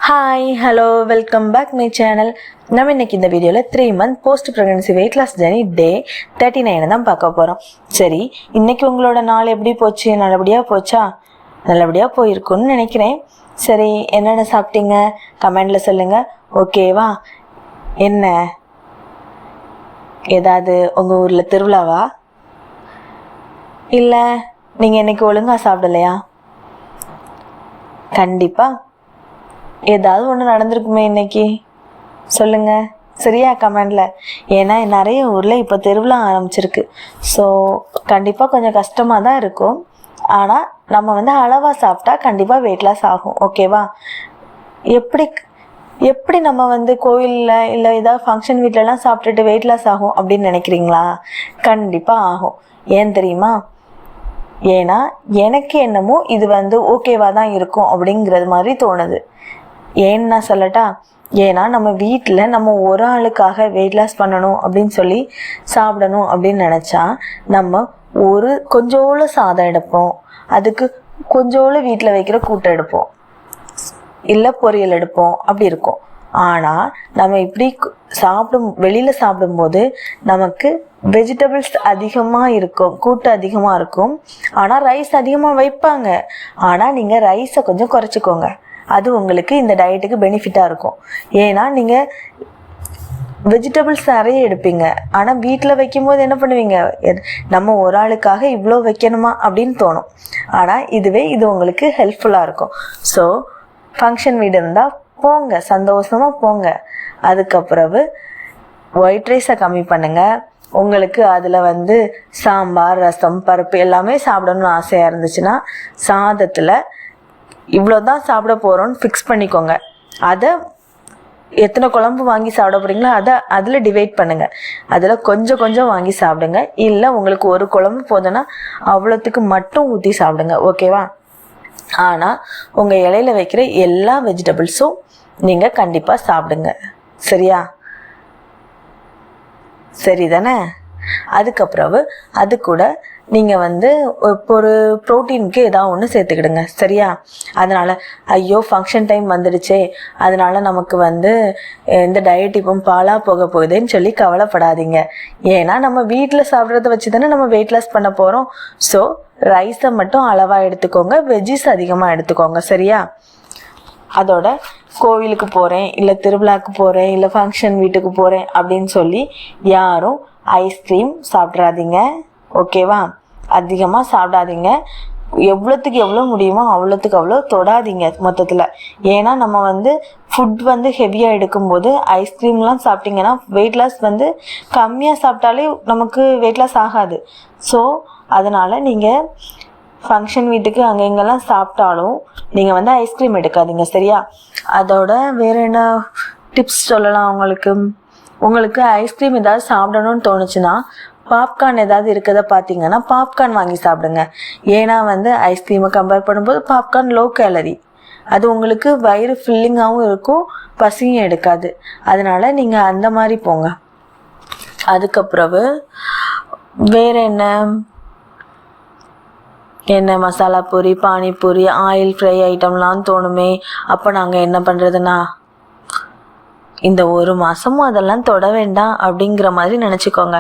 Hi hello welcome back my channel. நம்ம இன்னைக்கு இந்த வீடியோவில் 3 month post pregnancy weight loss journey day 39 தான் பார்க்க போகிறோம். சரி, இன்னைக்கு உங்களோட நாள் எப்படி போச்சு? நல்லபடியாக போச்சா? நல்லபடியாக போயிருக்குன்னு நினைக்கிறேன். சரி, என்னென்ன சாப்பிட்டீங்க கமெண்டில் சொல்லுங்கள். ஓகேவா? என்ன ஏதாவது உங்கள் ஊரில் திருவிழாவா? இல்லை நீங்கள் இன்னைக்கு ஒழுங்காக சாப்பிடலையா? கண்டிப்பாக ஏதாவது ஒன்று நடந்திருக்குமே இன்னைக்கு, சொல்லுங்க சரியா கமெண்டில். ஏன்னா நிறைய ஊரில் இப்போ திருவிழா ஆரம்பிச்சிருக்கு. ஸோ கண்டிப்பாக கொஞ்சம் கஷ்டமாக தான் இருக்கும். ஆனால் நம்ம அளவாக சாப்பிட்டா கண்டிப்பாக வெயிட் லாஸ் ஆகும். ஓகேவா? எப்படி நம்ம கோயிலில் இல்லை ஏதாவது ஃபங்க்ஷன் வீட்டிலலாம் சாப்பிட்டுட்டு வெயிட் லாஸ் ஆகும் அப்படின்னு நினைக்கிறீங்களா? கண்டிப்பாக ஆகும். ஏன் தெரியுமா? ஏன்னா எனக்கு என்னமோ இது ஓகேவா தான் இருக்கும் அப்படிங்கிறது மாதிரி தோணுது. ஏன்னு நான் சொல்லட்டா? ஏன்னா நம்ம வீட்டில் நம்ம ஒரு ஆளுக்காக வெயிட் லாஸ் பண்ணணும் அப்படின்னு சொல்லி சாப்பிடணும் அப்படின்னு நினச்சா நம்ம கொஞ்சோளு சாதம் எடுப்போம், அதுக்கு கொஞ்சோளு வீட்டில் வைக்கிற கூட்டு எடுப்போம், இல்லை பொரியல் எடுப்போம், அப்படி இருக்கும். ஆனால் நம்ம இப்படி வெளியில் சாப்பிடும்போது நமக்கு வெஜிடபிள்ஸ் அதிகமாக இருக்கும், கூட்டு அதிகமாக இருக்கும். ஆனால் ரைஸ் அதிகமாக வைப்பாங்க. ஆனால் நீங்கள் ரைஸை கொஞ்சம் குறைச்சிக்கோங்க. அது உங்களுக்கு இந்த டயட்டுக்கு பெனிஃபிட்டாக இருக்கும். ஏன்னா நீங்கள் வெஜிடபிள்ஸ் நிறைய எடுப்பீங்க. ஆனால் வீட்டில் வைக்கும்போது என்ன பண்ணுவீங்க? நம்ம ஒரு ஆளுக்காக இவ்வளோ வைக்கணுமா அப்படின்னு தோணும். ஆனால் இது உங்களுக்கு ஹெல்ப்ஃபுல்லாக இருக்கும். ஸோ ஃபங்க்ஷன் வீடு இருந்தால் போங்க, சந்தோஷமாக போங்க. அதுக்கப்புறவு ஒயிட் ரைஸை கம்மி பண்ணுங்கள். உங்களுக்கு அதில் சாம்பார், ரசம், பருப்பு எல்லாமே சாப்பிடணும்னு ஆசையாக இருந்துச்சுன்னா சாதத்தில் இவ்வளோ தான் சாப்பிட போகிறோன்னு ஃபிக்ஸ் பண்ணிக்கோங்க. அதை எத்தனை குழம்பு வாங்கி சாப்பிட போகிறீங்களோ அதில் டிவைட் பண்ணுங்கள். அதில் கொஞ்சம் கொஞ்சம் வாங்கி சாப்பிடுங்க. இல்லை உங்களுக்கு ஒரு குழம்பு போதுன்னா அவ்வளோத்துக்கு மட்டும் ஊற்றி சாப்பிடுங்க. ஓகேவா? ஆனால் உங்கள் இலையில வைக்கிற எல்லா வெஜிடபிள்ஸும் நீங்கள் கண்டிப்பாக சாப்பிடுங்க. சரியா? சரி தானே? அதுக்கப்புறம் அது கூட நீங்கள் ஒரு ப்ரோட்டீனுக்கு ஏதாவது ஒன்று சேர்த்துக்கிடுங்க. சரியா? அதனால் ஐயோ ஃபங்க்ஷன் டைம் வந்துடுச்சே, அதனால் நமக்கு இந்த டயட் இப்போ பாலாக போக போகுதுன்னு சொல்லி கவலைப்படாதீங்க. ஏன்னா நம்ம வீட்டில் சாப்பிட்றத வச்சு தானே நம்ம வெயிட் லாஸ் பண்ண போகிறோம். ஸோ ரைஸை மட்டும் அளவாக எடுத்துக்கோங்க, வெஜ்ஜிஸ் அதிகமாக எடுத்துக்கோங்க. சரியா? அதோட கோவிலுக்கு போகிறேன், இல்லை திருவிழாக்கு போகிறேன், இல்லை ஃபங்க்ஷன் வீட்டுக்கு போகிறேன் அப்படின்னு சொல்லி யாரும் ஐஸ்கிரீம் சாப்பிட்றாதீங்க. ஓகேவா? அதிகமாக சாப்பிடாதீங்க. எவ்வளோத்துக்கு எவ்வளோ முடியுமோ அவ்வளோத்துக்கு அவ்வளோ தொடாதீங்க மொத்தத்தில். ஏன்னா நம்ம ஃபுட் ஹெவியாக எடுக்கும்போது ஐஸ்கிரீம்லாம் சாப்பிட்டிங்கன்னா வெயிட் லாஸ் கம்மியாக சாப்பிட்டாலே நமக்கு வெயிட் லாஸ் ஆகாது. ஸோ அதனால் நீங்கள் ஃபங்க்ஷன் வீட்டுக்கு அங்கே இங்கெல்லாம் சாப்பிட்டாலும் நீங்கள் ஐஸ்கிரீம் எடுக்காதீங்க. சரியா? அதோட வேறு என்ன டிப்ஸ் சொல்லலாம் உங்களுக்கு ஐஸ்கிரீம் ஏதாவது சாப்பிடணும்னு தோணுச்சுன்னா பாப்கார்ன் ஏதாவது இருக்கிறத பார்த்தீங்கன்னா பாப்கார்ன் வாங்கி சாப்பிடுங்க. ஏன்னா ஐஸ்கிரீமை கம்பேர் பண்ணும்போது பாப்கார்ன் லோ கேலரி. அது உங்களுக்கு வயிறு ஃபில்லிங்காகவும் இருக்கும், பசியும் எடுக்காது. அதனால நீங்கள் அந்த மாதிரி போங்க. அதுக்கப்புறவு வேற என்ன மசாலா பூரி, பானிபூரி, ஆயில் ஃப்ரை ஐட்டம்லாம் தோணுமே. அப்போ நாங்கள் என்ன பண்ணுறதுன்னா இந்த ஒரு மாதமும் அதெல்லாம் தொட வேண்டாம் அப்படிங்கிற மாதிரி நினச்சிக்கோங்க.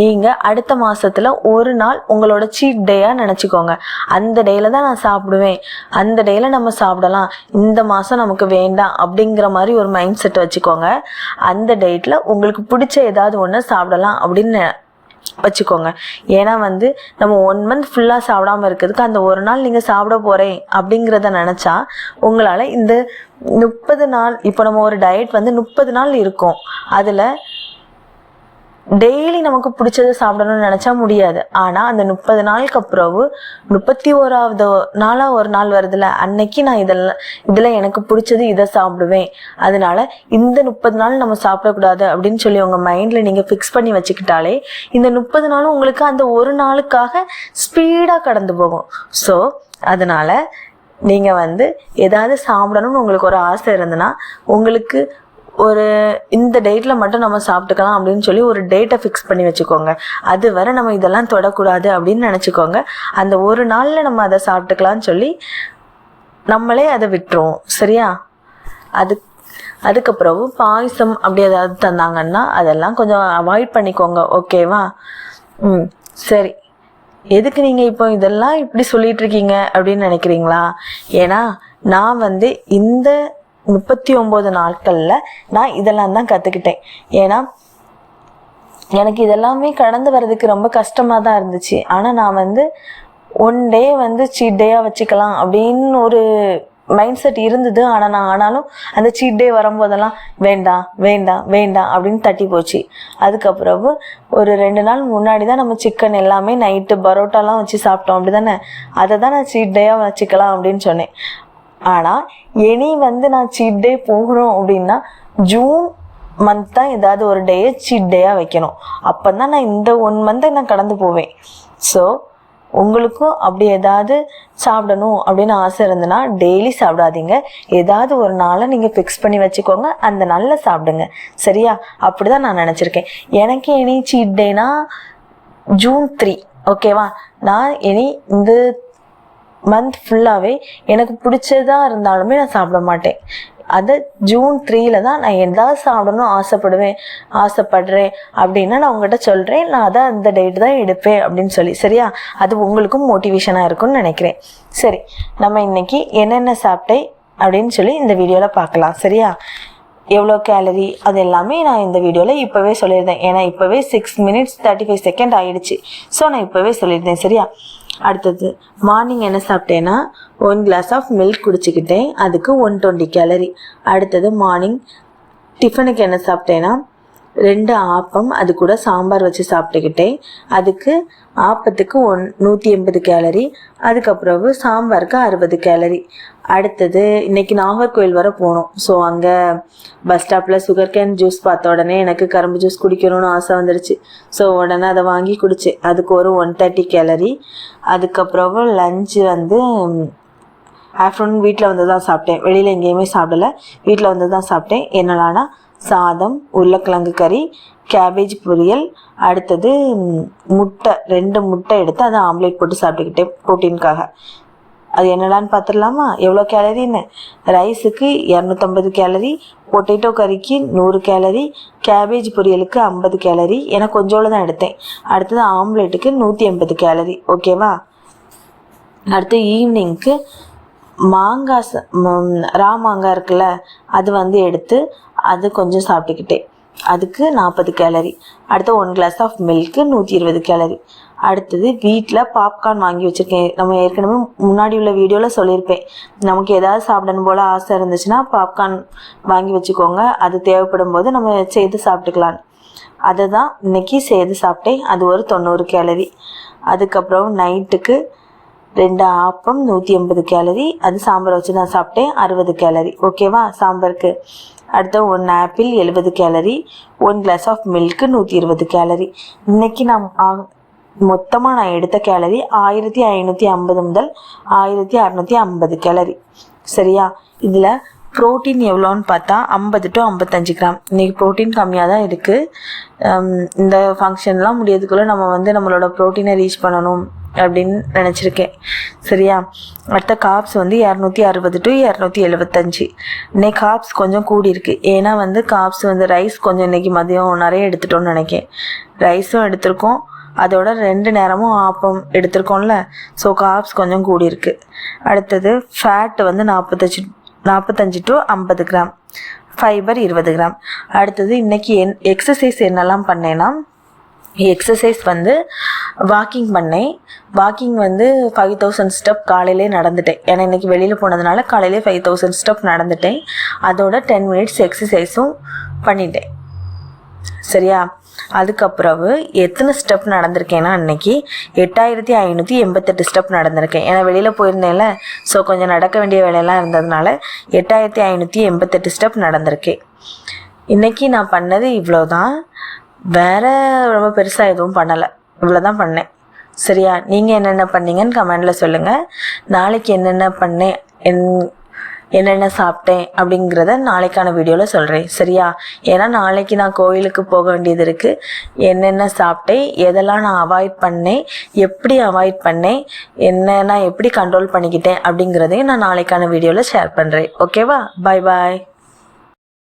நீங்கள் அடுத்த மாதத்தில் ஒரு நாள் உங்களோட சீட் டேயாக நினச்சிக்கோங்க. அந்த டேயில் தான் நான் சாப்பிடுவேன், அந்த டேயில் நம்ம சாப்பிடலாம், இந்த மாதம் நமக்கு வேண்டாம் அப்படிங்கிற மாதிரி ஒரு மைண்ட் செட் வச்சுக்கோங்க. அந்த டேட்டில் உங்களுக்கு பிடிச்ச ஏதாவது ஒன்று சாப்பிடலாம் அப்படின்னு வச்சுக்கோங்க. ஏன்னா நம்ம 1 month ஃபுல்லாக சாப்பிடாமல் இருக்கிறதுக்கு அந்த ஒரு நாள் நீங்கள் சாப்பிட போகிறேன் அப்படிங்கிறத நினச்சா உங்களால் இந்த 30 நாள், இப்போ நம்ம ஒரு டயட் 30 நாள் இருக்கும், அதில் டெய்லி நமக்கு பிடிச்சதை சாப்பிடணும்னு நினச்சா முடியாது. ஆனால் அந்த 30 நாளுக்கு அப்புறம் 31வது நாளாக ஒரு நாள் வருதுல்ல, அன்னைக்கு நான் இதில் எனக்கு பிடிச்சது இதை சாப்பிடுவேன், அதனால இந்த 30 நாள் நம்ம சாப்பிடக்கூடாது அப்படின்னு சொல்லி உங்கள் மைண்டில் நீங்கள் ஃபிக்ஸ் பண்ணி வச்சுக்கிட்டாலே இந்த 30 நாளும் உங்களுக்கு அந்த ஒரு நாளுக்காக ஸ்பீடாக கடந்து போகும். ஸோ அதனால் நீங்கள் ஏதாவது சாப்பிடணும்னு உங்களுக்கு ஒரு ஆசை இருந்ததுன்னா உங்களுக்கு இந்த டேட்டில் மட்டும் நம்ம சாப்பிட்டுக்கலாம் அப்படின்னு சொல்லி ஒரு டேட்டை ஃபிக்ஸ் பண்ணி வச்சுக்கோங்க. அது வரை நம்ம இதெல்லாம் தொடக்கூடாது அப்படின்னு நினச்சிக்கோங்க. அந்த ஒரு நாளில் நம்ம அதை சாப்பிட்டுக்கலாம்னு சொல்லி நம்மளே அதை விட்டுருவோம். சரியா? அதுக்கப்புறம் பாயசம் அப்படி ஏதாவது தந்தாங்கன்னா அதெல்லாம் கொஞ்சம் அவாய்ட் பண்ணிக்கோங்க, ஓகேவா? சரி. எதுக்கு நீங்கள் இப்போ இதெல்லாம் இப்படி சொல்லிட்டு இருக்கீங்க அப்படின்னு நினைக்கிறீங்களா? ஏன்னா நான் வந்து இந்த 39 நாட்களில் நான் இதெல்லாம் தான் கற்றுக்கிட்டேன். ஏன்னா எனக்கு இதெல்லாமே கடந்து வர்றதுக்கு ரொம்ப கஷ்டமாக தான் இருந்துச்சு. ஆனால் நான் வந்து ஒன் டே வந்து சீட் டேயாக வச்சுக்கலாம் அப்படின்னு ஒரு மைண்ட் செட் இருந்தது. ஆனாலும் அந்த சீட் டே வரும்போதெல்லாம் வேண்டாம் வேண்டாம் வேண்டாம் அப்படின்னு தட்டி போச்சு. அதுக்கப்புறம் ஒரு 2 நாள் முன்னாடி தான் நம்ம சிக்கன் எல்லாமே நைட்டு பரோட்டாலாம் வச்சு சாப்பிட்டோம், அப்படி தானே? அதை தான் நான் சீட் டேயாக வச்சுக்கலாம் அப்படின்னு சொன்னேன். ஆனால் இனி வந்து நான் சீட் டே போகணும் அப்படின்னா ஜூன் மந்த் தான் ஏதாவது ஒரு டேயை சீட் டேயாக வைக்கணும். அப்போ தான் நான் இந்த 1 மந்த்தை நான் கடந்து போவேன். ஸோ உங்களுக்கும் அப்படி ஏதாவது சாப்பிடணும் அப்படின்னு ஆசை இருந்ததுன்னா டெய்லி சாப்பிடாதீங்க. ஏதாவது ஒரு நாளை நீங்கள் ஃபிக்ஸ் பண்ணி வச்சுக்கோங்க, அந்த நாளில் சாப்பிடுங்க, சரியா? அப்படி தான் நான் நினச்சிருக்கேன். எனக்கு இனி சீட் டேனா ஜூன் 3, ஓகேவா? நான் இனி இந்த மந்த் ஃபுல்லாகவே எனக்கு பிடிச்சதா இருந்தாலுமே நான் சாப்பிட மாட்டேன். அது ஜூன் 3 தான் நான் எதாவது சாப்பிடணும் ஆசைப்படுறேன் அப்படின்னா நான் உங்கள்கிட்ட சொல்கிறேன். நான் அதை அந்த டேட் தான் எடுப்பேன் அப்படின்னு சொல்லி, சரியா? அது உங்களுக்கும் மோட்டிவேஷனாக இருக்கும்னு நினைக்கிறேன். சரி, நம்ம இன்னைக்கு என்னென்ன சாப்பிட்டேன் அப்படின்னு சொல்லி இந்த வீடியோவில் பார்க்கலாம், சரியா? எவ்வளோ கேலரி அது எல்லாமே நான் இந்த வீடியோவில் இப்போவே சொல்லியிருந்தேன். ஏன்னா இப்போவே 6 minutes 35 seconds ஆகிடுச்சு. ஸோ நான் இப்போவே சொல்லியிருந்தேன், சரியா? அடுத்தது மார்னிங் என்ன சாப்பிட்டேன்னா 1 glass ஆஃப் மில்க் குடிச்சிக்கிட்டேன், அதுக்கு 120 கேலரி. அடுத்தது மார்னிங் டிஃபனுக்கு என்ன சாப்பிட்டேன்னா 2 ஆப்பம், அது கூட சாம்பார் வச்சு சாப்பிட்டுக்கிட்டேன், அதுக்கு ஆப்பத்துக்கு 180 கேலரி. அதுக்கப்புறம் சாம்பாருக்கு 60 கேலரி. அடுத்தது இன்னைக்கு நாகர்கோவில் வர போனோம். ஸோ அங்கே பஸ் ஸ்டாப்பில் சுகர் கேன் ஜூஸ் பார்த்த உடனே எனக்கு கரும்பு ஜூஸ் குடிக்கணும்னு ஆசை வந்துடுச்சு. ஸோ உடனே அதை வாங்கி குடித்தேன், அதுக்கு ஒரு 130 கேலரி. அதுக்கப்புறம் லஞ்சு வந்து ஆஃப்டர்நூன் வீட்டில் வந்து தான் சாப்பிட்டேன், வெளியில் எங்கேயுமே சாப்பிடலை, வீட்டில் வந்து தான் சாப்பிட்டேன். என்னென்னா சாதம், உருளைக்கிழங்கு கறி, கேபேஜ் பொரியல், அடுத்தது முட்டை 2 முட்டை எடுத்து அதை ஆம்லேட் போட்டு சாப்பிட்டுக்கிட்டேன் ப்ரோட்டீனுக்காக. அது என்னடான்னு பார்த்துடலாமா எவ்வளோ கேலரின்னு? ரைஸுக்கு 250 கேலரி, பொட்டேட்டோ கறிக்கு 100 கேலரி, கேபேஜ் பொரியலுக்கு 50 கேலரி, எனக்கு கொஞ்சோடு தான் எடுத்தேன். அடுத்தது ஆம்லேட்டுக்கு 180 கேலரி, ஓகேவா? அடுத்து ஈவினிங்க்கு ரா மாங்காய் இருக்குல்ல, அது வந்து எடுத்து அது கொஞ்சம் சாப்பிட்டுக்கிட்டேன், அதுக்கு 40 கேலரி. அடுத்து 1 glass ஆஃப் மில்க்கு 120 கேலரி. அடுத்தது வீட்டில் பாப்கார்ன் வாங்கி வச்சுருக்கேன். நம்ம ஏற்கனவே முன்னாடி உள்ள வீடியோவில் சொல்லியிருப்பேன், நமக்கு ஏதாவது சாப்பிடணும் போல் ஆசை இருந்துச்சுன்னா பாப்கார்ன் வாங்கி வச்சுக்கோங்க, அது தேவைப்படும் போது நம்ம செய்து சாப்பிட்டுக்கலாம். அதை தான் இன்றைக்கி செய்து சாப்பிட்டேன், அது ஒரு 90 கேலரி. அதுக்கப்புறம் நைட்டுக்கு 2 ஆப்பம் 180 கேலரி, அது சாம்பார் வச்சு நான் சாப்பிட்டேன், 60 கேலரி, ஓகேவா? சாம்பாருக்கு. அடுத்து 1 apple 70 calorie, 1 glass of milk 120 calorie. இன்றைக்கி மொத்தமாக நான் எடுத்த கேலரி 1550 முதல் 1650 கேலரி, சரியா? இதில் ப்ரோட்டீன் எவ்வளோன்னு பார்த்தா 50 to 55 கிராம். இன்றைக்கி ப்ரோட்டீன் கம்மியாக தான் இருக்குது. இந்த ஃபங்க்ஷன்லாம் முடியறதுக்குள்ளே நம்ம வந்து நம்மளோட ப்ரோட்டீனை ரீச் பண்ணணும் அப்படின்னு நினச்சிருக்கேன், சரியா? அடுத்த காப்ஸ் வந்து 260 to 275. இன்னைக்கு காப்ஸ் கொஞ்சம் கூடியிருக்கு. ஏன்னா வந்து காப்ஸ் வந்து ரைஸ் கொஞ்சம் இன்றைக்கி மதியம் நிறைய எடுத்துட்டோன்னு நினைக்கிறேன். ரைஸும் எடுத்திருக்கோம், அதோட 2 நேரமும் ஆப்பம் எடுத்திருக்கோம்ல, ஸோ காப்ஸ் கொஞ்சம் கூடியிருக்கு. அடுத்தது ஃபேட் வந்து 45 to 50 கிராம், ஃபைபர் 20 கிராம். அடுத்தது இன்றைக்கி எக்ஸசைஸ் என்னெல்லாம் பண்ணேன்னா, எக்ஸசைஸ் வந்து வாக்கிங் பண்ணேன். வாக்கிங் வந்து 5000 ஸ்டெப் காலையிலே நடந்துட்டேன். ஏன்னா இன்றைக்கி வெளியில் போனதுனால காலையிலே 5000 ஸ்டெப் நடந்துட்டேன். அதோட 10 minutes எக்ஸசைஸும் பண்ணிட்டேன், சரியா? அதுக்கப்புறம் எத்தனை ஸ்டெப் நடந்திருக்கேன்னா அன்னைக்கு 8588 ஸ்டெப் நடந்திருக்கேன். ஏன்னா வெளியில் போயிருந்தேன்ல, ஸோ கொஞ்சம் நடக்க வேண்டிய வேலையெல்லாம் இருந்ததுனால 8588 ஸ்டெப் நடந்திருக்கேன். இன்றைக்கி நான் பண்ணது இவ்வளோ தான், வேறு ரொம்ப பெருசாக எதுவும் பண்ணலை, இவ்வளோ தான் பண்ணேன், சரியா? நீங்கள் என்னென்ன பண்ணீங்கன்னு கமெண்டில் சொல்லுங்கள். நாளைக்கு என்னென்ன பண்ணேன், என்னென்ன சாப்பிட்டேன் அப்படிங்கிறத நாளைக்கான வீடியோவில் சொல்கிறேன், சரியா? ஏன்னா நாளைக்கு நான் கோயிலுக்கு போக வேண்டியது இருக்குது. என்னென்ன சாப்பிட்டேன், எதெல்லாம் நான் அவாய்ட் பண்ணேன், எப்படி அவாய்ட் பண்ணேன், நான் எப்படி கண்ட்ரோல் பண்ணிக்கிட்டேன் அப்படிங்கிறதையும் நான் நாளைக்கான வீடியோவில் ஷேர் பண்ணுறேன், ஓகேவா? பாய் பாய்.